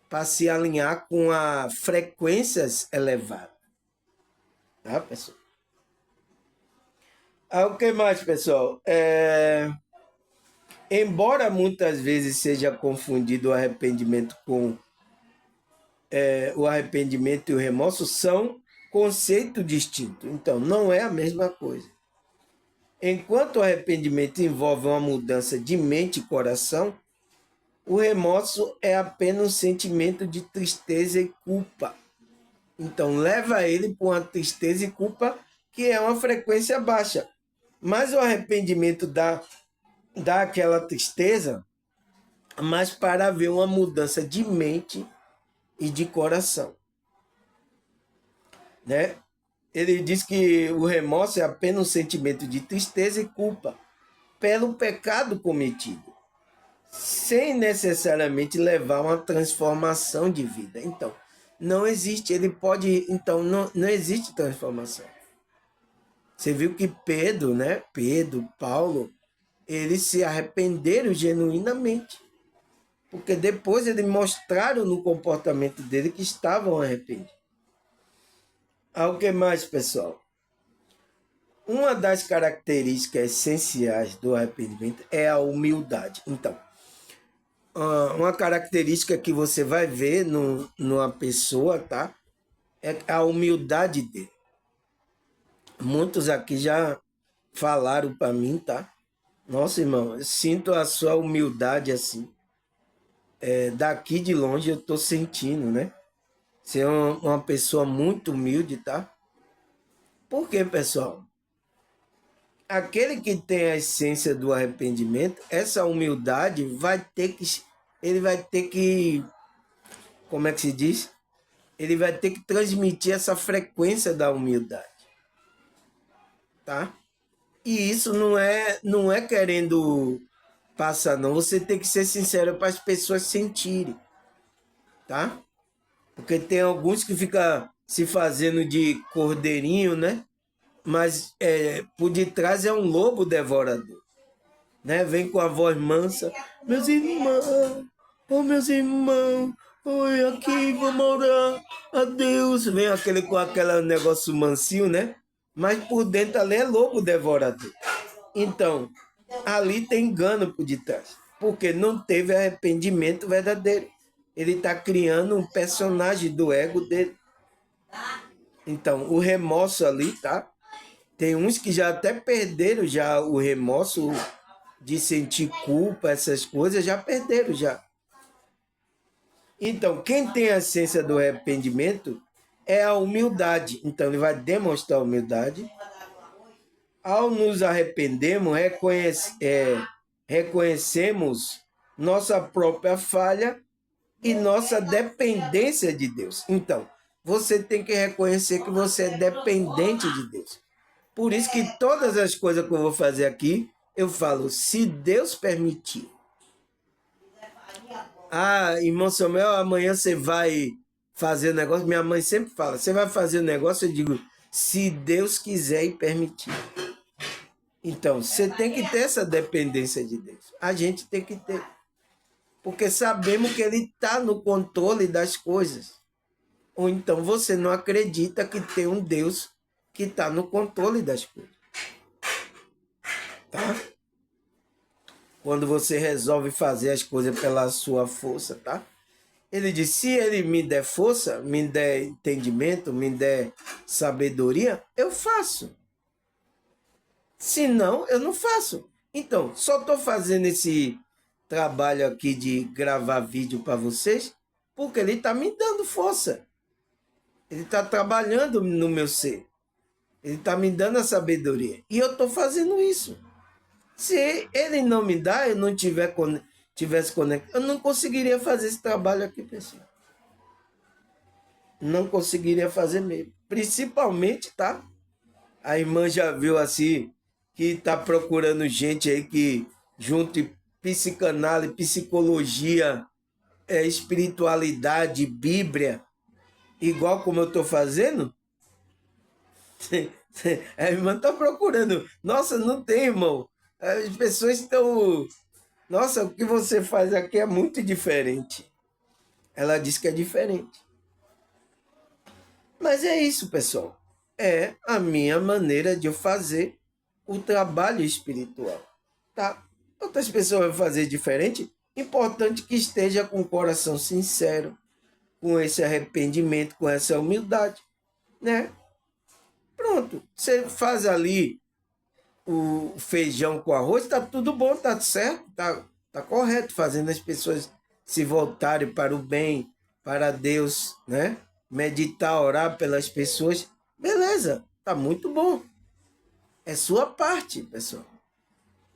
para se alinhar com as frequências elevadas. Tá, pessoal? O que mais, pessoal? Embora muitas vezes seja confundido o arrependimento com o arrependimento e o remorso, são conceitos distintos. Então, não é a mesma coisa. Enquanto o arrependimento envolve uma mudança de mente e coração, o remorso é apenas um sentimento de tristeza e culpa. Então, leva ele para uma tristeza e culpa que é uma frequência baixa. Mas o arrependimento dá aquela tristeza, mas para haver uma mudança de mente e de coração, né? Ele diz que o remorso é apenas um sentimento de tristeza e culpa pelo pecado cometido, sem necessariamente levar a uma transformação de vida. Então, não existe, ele pode, então não existe transformação. Você viu que Pedro, né? Pedro, Paulo, eles se arrependeram genuinamente, porque depois eles mostraram no comportamento dele que estavam arrependidos. Algo que mais, pessoal? Uma das características essenciais do arrependimento é a humildade. Então, uma característica que você vai ver numa pessoa, tá? É a humildade dele. Muitos aqui já falaram para mim, tá? Nossa, irmão, eu sinto a sua humildade assim. Daqui de longe eu tô sentindo, né? Você é uma pessoa muito humilde, tá? Por quê, pessoal? Aquele que tem a essência do arrependimento, essa humildade ele vai ter que, como é que se diz? Ele vai ter que transmitir essa frequência da humildade, tá? E isso não é querendo passar, não. Você tem que ser sincero para as pessoas sentirem, tá? Porque tem alguns que ficam se fazendo de cordeirinho, né? Mas por detrás é um lobo devorador, né? Vem com a voz mansa, meus irmãos, oh meus irmãos, oi aqui, vamos orar a Deus. Vem aquele com aquele negócio mansinho, né? Mas por dentro ali é lobo devorador. Então, ali tem engano por detrás, porque não teve arrependimento verdadeiro. Ele está criando um personagem do ego dele. Então, o remorso ali, tá? Tem uns que já até perderam já o remorso de sentir culpa, essas coisas, já perderam já. Então, quem tem a essência do arrependimento é a humildade. Então, ele vai demonstrar humildade. Ao nos arrependermos, reconhecemos nossa própria falha e nossa dependência de Deus. Então, você tem que reconhecer que você é dependente de Deus. Por isso que todas as coisas que eu vou fazer aqui, eu falo, se Deus permitir. Ah, irmão Samuel, amanhã você vai fazer o negócio. Minha mãe sempre fala, você vai fazer o negócio? Eu digo, se Deus quiser e permitir. Então, você tem que ter essa dependência de Deus. A gente tem que ter. Porque sabemos que Ele está no controle das coisas. Ou então você não acredita que tem um Deus que está no controle das coisas. Tá? Quando você resolve fazer as coisas pela sua força, tá? Ele diz, se Ele me der força, me der entendimento, me der sabedoria, eu faço. Se não, eu não faço. Então, só estou fazendo esse trabalho aqui de gravar vídeo para vocês porque Ele está me dando força. Ele está trabalhando no meu ser. Ele está me dando a sabedoria. E eu estou fazendo isso. Se Ele não me dá, eu não tivesse conectado, eu não conseguiria fazer esse trabalho aqui, pessoal. Não conseguiria fazer mesmo. Principalmente, tá? A irmã já viu assim, que está procurando gente aí que junte psicanálise, psicologia, espiritualidade, Bíblia, igual como eu estou fazendo. A irmã está procurando. Nossa, não tem, irmão. As pessoas estão... Nossa, o que você faz aqui é muito diferente. Ela disse que é diferente. Mas é isso, pessoal. É a minha maneira de eu fazer o trabalho espiritual, tá? Outras pessoas vão fazer diferente. Importante que esteja com o coração sincero, com esse arrependimento, com essa humildade, né? Pronto, você faz ali o feijão com arroz, tá tudo bom, tá certo, tá correto, fazendo as pessoas se voltarem para o bem, para Deus, né? Meditar, orar pelas pessoas, beleza, tá muito bom. É sua parte, pessoal.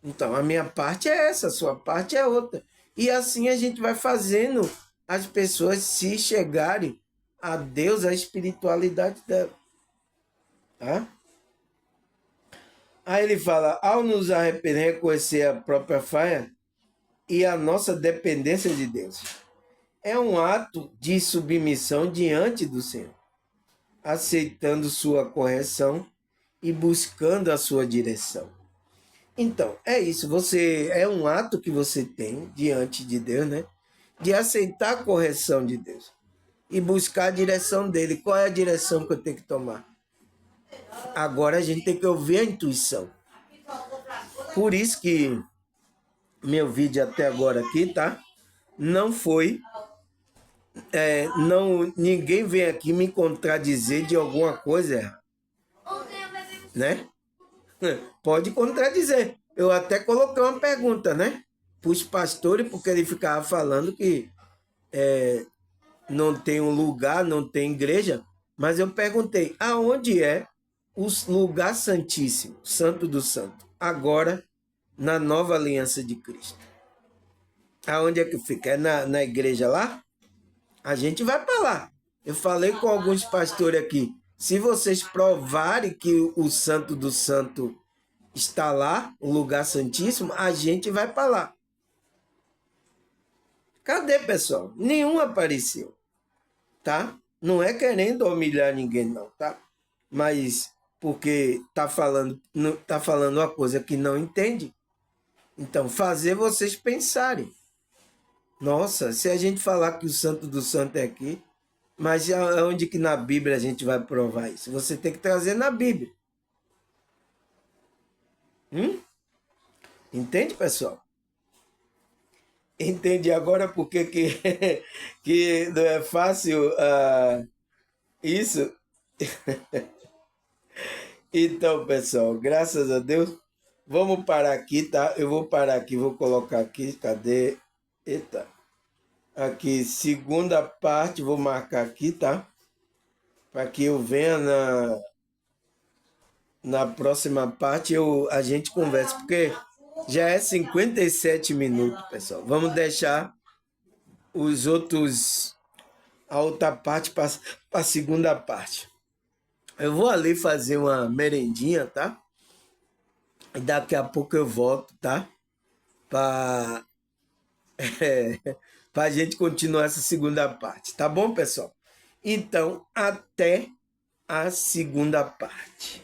Então, a minha parte é essa, a sua parte é outra. E assim a gente vai fazendo as pessoas se chegarem a Deus, a espiritualidade dela. Tá? Aí ele fala, ao nos arrepender, reconhecer a própria falha e a nossa dependência de Deus. É um ato de submissão diante do Senhor, aceitando sua correção e buscando a sua direção. Então, é isso. É um ato que você tem diante de Deus, né? De aceitar a correção de Deus e buscar a direção dele. Qual é a direção que eu tenho que tomar? Agora a gente tem que ouvir a intuição. Por isso que meu vídeo até agora aqui, tá? Não foi... ninguém vem aqui me contradizer de alguma coisa errada, né? Pode contradizer. Eu até coloquei uma pergunta, né? Para os pastores, porque ele ficava falando que não tem um lugar, não tem igreja. Mas eu perguntei, aonde é o lugar santíssimo, Santo do Santo? Agora, na nova aliança de Cristo. Aonde é que fica? É na igreja lá? A gente vai para lá. Eu falei com alguns pastores aqui. Se vocês provarem que o Santo do Santo está lá, o lugar santíssimo, a gente vai para lá. Cadê, pessoal? Nenhum apareceu, tá? Não é querendo humilhar ninguém, não, tá? Mas porque tá falando uma coisa que não entende. Então, fazer vocês pensarem. Nossa, se a gente falar que o Santo do Santo é aqui, mas aonde que na Bíblia a gente vai provar isso? Você tem que trazer na Bíblia. Entende, pessoal? Entende agora por que que não é fácil isso? Então, pessoal, graças a Deus, vamos parar aqui, tá? Eu vou parar aqui, vou colocar aqui, cadê? Eita. Aqui, segunda parte, vou marcar aqui, tá? Para que eu venha na próxima parte, a gente conversa, porque já é 57 minutos, pessoal. Vamos deixar os outros, a outra parte para a segunda parte. Eu vou ali fazer uma merendinha, tá? E daqui a pouco eu volto, tá? Para a gente continuar essa segunda parte, tá bom, pessoal? Então, até a segunda parte.